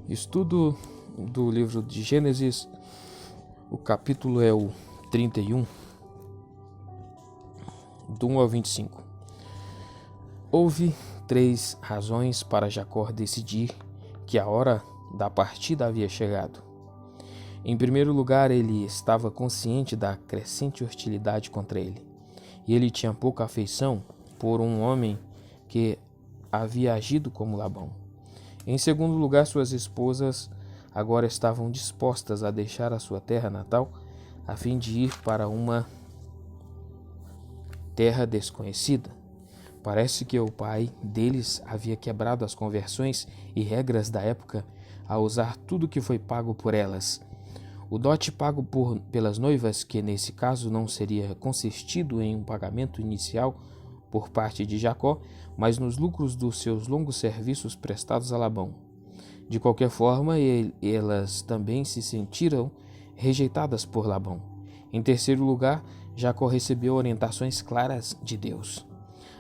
Estudo do livro de Gênesis, o capítulo é o 31, do 1 ao 25. Houve 3 razões para Jacó decidir que a hora da partida havia chegado. Em primeiro lugar, ele estava consciente da crescente hostilidade contra ele, e ele tinha pouca afeição por um homem que havia agido como Labão. Em segundo lugar, suas esposas agora estavam dispostas a deixar a sua terra natal a fim de ir para uma terra desconhecida. Parece que o pai deles havia quebrado as convenções e regras da época ao usar tudo que foi pago por elas. O dote pago pelas noivas, que nesse caso não seria consistido em um pagamento inicial por parte de Jacó, mas nos lucros dos seus longos serviços prestados a Labão. De qualquer forma, elas também se sentiram rejeitadas por Labão. Em terceiro lugar, Jacó recebeu orientações claras de Deus.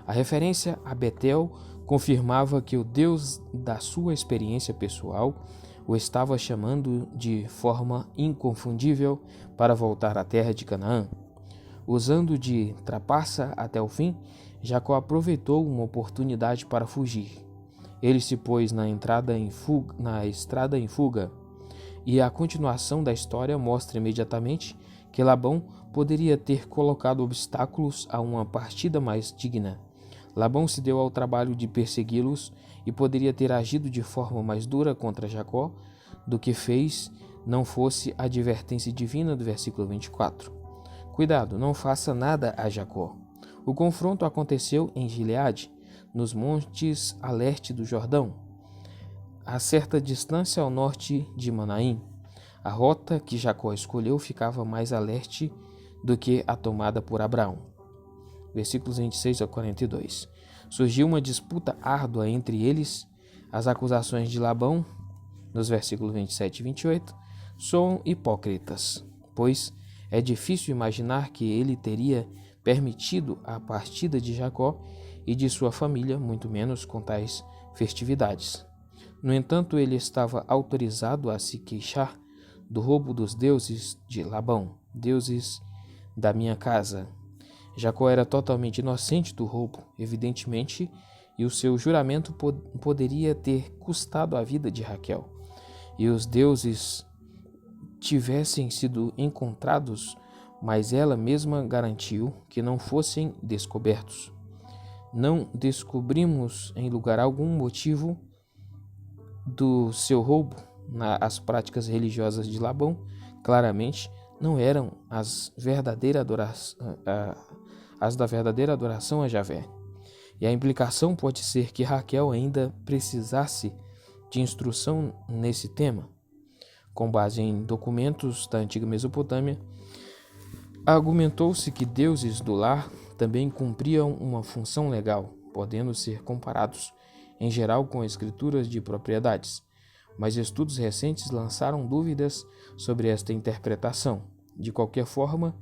A referência a Betel confirmava que o Deus da sua experiência pessoal o estava chamando de forma inconfundível para voltar à terra de Canaã. Usando de trapaça até o fim, Jacó aproveitou uma oportunidade para fugir. Ele se pôs na estrada em fuga, e a continuação da história mostra imediatamente que Labão poderia ter colocado obstáculos a uma partida mais digna. Labão se deu ao trabalho de persegui-los e poderia ter agido de forma mais dura contra Jacó do que fez, não fosse a advertência divina do versículo 24. Cuidado, não faça nada a Jacó. O confronto aconteceu em Gileade, nos montes a leste do Jordão, a certa distância ao norte de Manaim. A rota que Jacó escolheu ficava mais a leste do que a tomada por Abraão. Versículos 26 a 42. Surgiu uma disputa árdua entre eles. As acusações de Labão, nos versículos 27 e 28, são hipócritas, pois é difícil imaginar que ele teria permitido a partida de Jacó e de sua família, muito menos com tais festividades. No entanto, ele estava autorizado a se queixar do roubo dos deuses de Labão, deuses da minha casa. Jacó era totalmente inocente do roubo, evidentemente, e o seu juramento poderia ter custado a vida de Raquel. E os deuses tivessem sido encontrados, mas ela mesma garantiu que não fossem descobertos. Não descobrimos em lugar algum motivo do seu roubo. As práticas religiosas de Labão claramente não eram as da verdadeira adoração a Javé. E a implicação pode ser que Raquel ainda precisasse de instrução nesse tema. Com base em documentos da antiga Mesopotâmia, argumentou-se que deuses do lar também cumpriam uma função legal, podendo ser comparados, em geral, com escrituras de propriedades. Mas estudos recentes lançaram dúvidas sobre esta interpretação. De qualquer forma,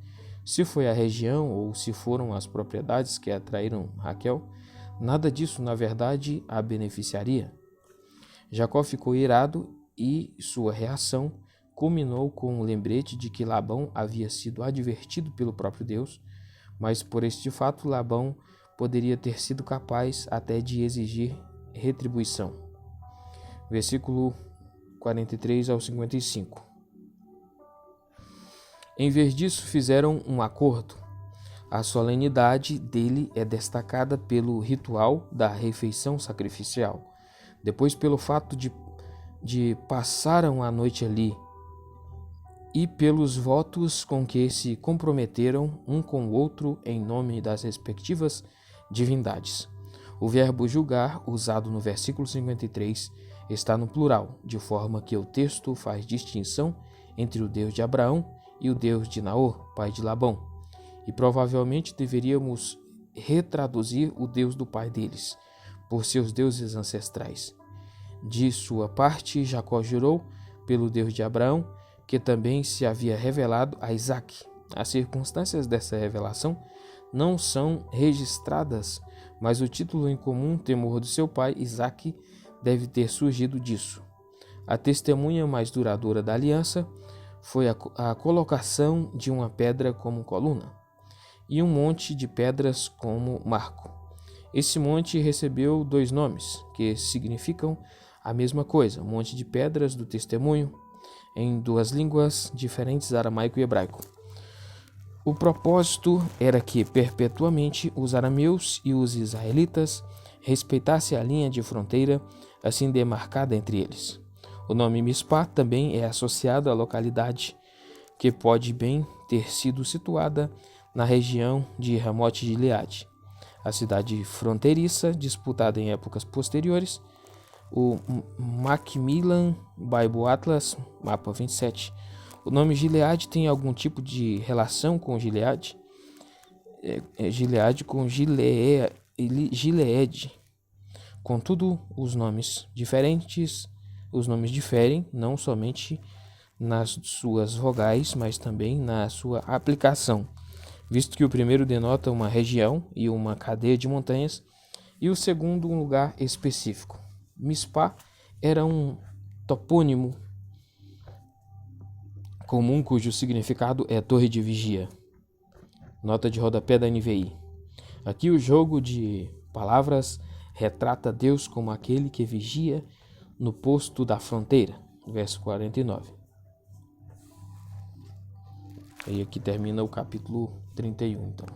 se foi a região ou se foram as propriedades que atraíram Raquel, nada disso, na verdade, a beneficiaria. Jacó ficou irado e sua reação culminou com o lembrete de que Labão havia sido advertido pelo próprio Deus, mas por este fato Labão poderia ter sido capaz até de exigir retribuição. Versículo 43 ao 55. Em vez disso, fizeram um acordo. A solenidade dele é destacada pelo ritual da refeição sacrificial, depois pelo fato de passaram a noite ali, e pelos votos com que se comprometeram um com o outro em nome das respectivas divindades. O verbo julgar, usado no versículo 53, está no plural, de forma que o texto faz distinção entre o Deus de Abraão e o Deus de Naor, pai de Labão. E provavelmente deveríamos retraduzir o Deus do pai deles, por seus deuses ancestrais. De sua parte, Jacó jurou pelo Deus de Abraão, que também se havia revelado a Isaque. As circunstâncias dessa revelação não são registradas, mas o título em comum, temor do seu pai, Isaque, deve ter surgido disso. A testemunha mais duradoura da aliança foi a colocação de uma pedra como coluna e um monte de pedras como marco. Esse monte recebeu 2 nomes, que significam a mesma coisa: monte de pedras do testemunho, em 2 línguas diferentes, aramaico e hebraico. O propósito era que perpetuamente os arameus e os israelitas respeitassem a linha de fronteira assim demarcada entre eles. O nome Mispá também é associado à localidade, que pode bem ter sido situada na região de Ramote Gileade, a cidade fronteiriça disputada em épocas posteriores. O Macmillan Bible Atlas, mapa 27. O nome Gileade tem algum tipo de relação com Gileade? Gileade com Gileade. Contudo, os nomes diferem não somente nas suas vogais, mas também na sua aplicação, visto que o primeiro denota uma região e uma cadeia de montanhas, e o segundo um lugar específico. Mispá era um topônimo comum cujo significado é torre de vigia. Nota de rodapé da NVI. Aqui o jogo de palavras retrata Deus como aquele que vigia no posto da fronteira. Verso 49. E aqui termina o capítulo 31, então.